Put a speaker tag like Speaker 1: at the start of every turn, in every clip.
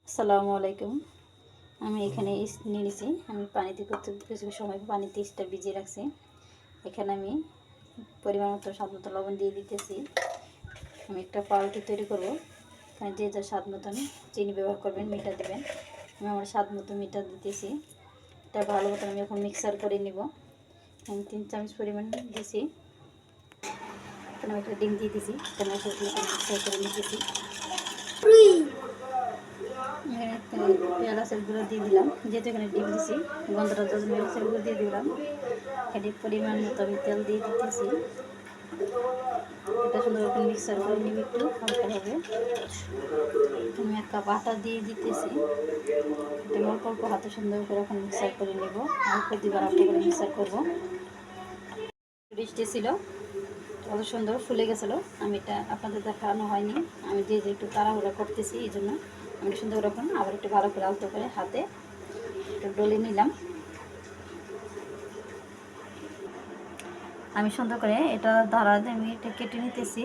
Speaker 1: আসসালামু আলাইকুম। আমি এখানে ইস্ট নিয়ে নিয়েছি। আমি পানিতে কিছু সময় পানিতে ইস্টটা ভিজিয়ে রাখছি। এখানে আমি পরিমাণ মতো স্বাদ মতো লবণ দিয়ে দিতেছি। আমি একটা পাউরুটি তৈরি করবো। এখানে যে যার স্বাদ মতন চিনি ব্যবহার করবেন, মিঠা দেবেন। আমি আমার স্বাদ মতো মিঠা দিতেছি। এটা ভালো মতন আমি এখন মিক্সার করে নিব। আমি 3 চামচ পরিমাণ দিয়েছি। এখানে আমি একটা ডিম দিয়ে দিয়েছি। এখানে মিক্সার করে নিতেছি। এলাচের গুঁড়ো দিয়ে দিলাম, যেহেতু এখানে ডিম দিছি গন্ধটার জন্য এলাচের গুঁড়ো দিয়ে দিলাম। এখানে পরিমাণ মতো আমি তেল দিয়ে দিতেছি। এটা সুন্দর করে মিক্সার করে নিব একটু হালকাভাবে। আমি 1 কাপ আটা দিয়ে দিতেছি। এটা অল্প অল্প হাতে সুন্দর করে এখন মিক্সার করে নেব। অল্প দিবার অল্প করে মিক্সার করবো। বৃষ্টি ছিল, কত সুন্দর ফুলে গেছিলো। আমি এটা আপনাদের দেখানো হয়নি, আমি যে একটু তাড়াহুড়া করতেছি, এই জন্য আমি সুন্দর রকম আবার একটু ভালো করে আলতো করে হাতে একটু ডলে নিলাম। আমি সুন্দর করে এটা ধারা আমি এটা কেটে নিতেছি।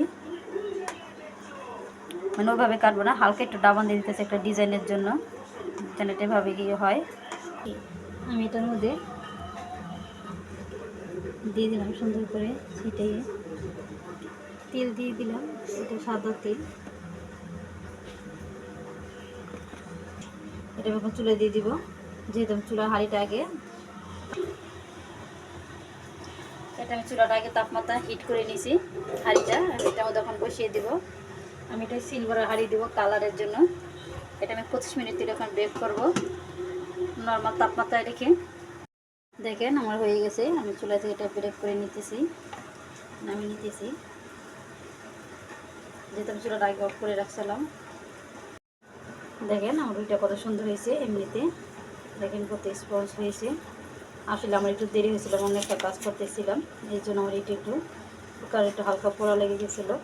Speaker 1: মানে ওইভাবে কাটবো না, হালকা একটু ডাবান দিয়ে দিতেছি একটা ডিজাইনের জন্য, যেন এটা এভাবে গিয়ে হয়। আমি এটার মধ্যে দিয়ে দিলাম সুন্দর করে ছিটিয়ে, তেল দিয়ে দিলাম, এটা সাদা তেল। এটা এখন চুলে দিয়ে দিব, যেহেতু আমি চুলার হাঁড়িটা আগে এটা আমি চুলাটা আগে তাপমাত্রা হিট করে নিয়েছি। হাঁড়িটা এটার মধ্যে এখন বসিয়ে দিব। আমি এটা সিলভারের হাঁড়ি দেবো কালারের জন্য। এটা আমি 25 মিনিট এখন বেক করব নর্মাল তাপমাত্রায় রেখে। দেখেন আমার হয়ে গেছে। আমি চুলা থেকে এটা ব্রেক করে নিতেছি, নামিয়ে নিতেছি, যেহেতু আমি চুলাটা আগে অফ করে রাখছিলাম। দেখেন আমার রুটিটা কত সুন্দর হয়েছে। এমনিতে দেখেন কত স্পঞ্জ হয়েছে। আসলে আমার একটু দেরি হয়েছিল, অন্য একটা কাজ করতেছিলাম, এই জন্য আমার এটা একটু কুকার একটু হালকা পোড়া লেগে গেছিলো।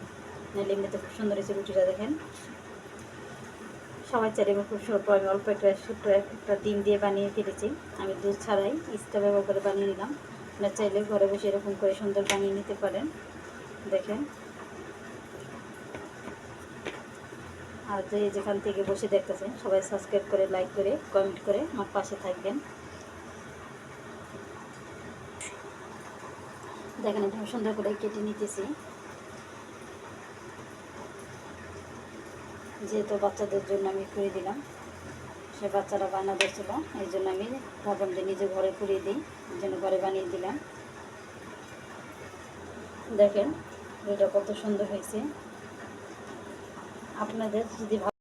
Speaker 1: নাহলে এমনিতে খুব সুন্দর হয়েছে রুটিটা। দেখেন সবাই চাইলে খুব স্বল্প, আমি অল্প একটা ডিম দিয়ে বানিয়ে ফেলেছি। আমি দুধ ছাড়াই ইস্টটা ব্যবহার করে বানিয়ে নিলাম। আপনারা চাইলে ঘরে বসে এরকম করে সুন্দর বানিয়ে নিতে পারেন। দেখেন, আর যেখান থেকে বসে দেখতেছেন সবাই সাবস্ক্রাইব করে, লাইক করে, কমেন্ট করে আমার পাশে থাকবেন। দেখেন এটা আমি সুন্দর করে কেটে নিতেছি। যেহেতু বাচ্চাদের জন্য আমি করে দিলাম, সে বাচ্চারা বায়না দিয়েছিল, এই জন্য আমি ভাবলাম যে নিজে ঘরে পুড়িয়ে দিই, এই জন্য ঘরে বানিয়ে দিলাম। দেখেন এটা কত সুন্দর হয়েছে। আপনাদের যদি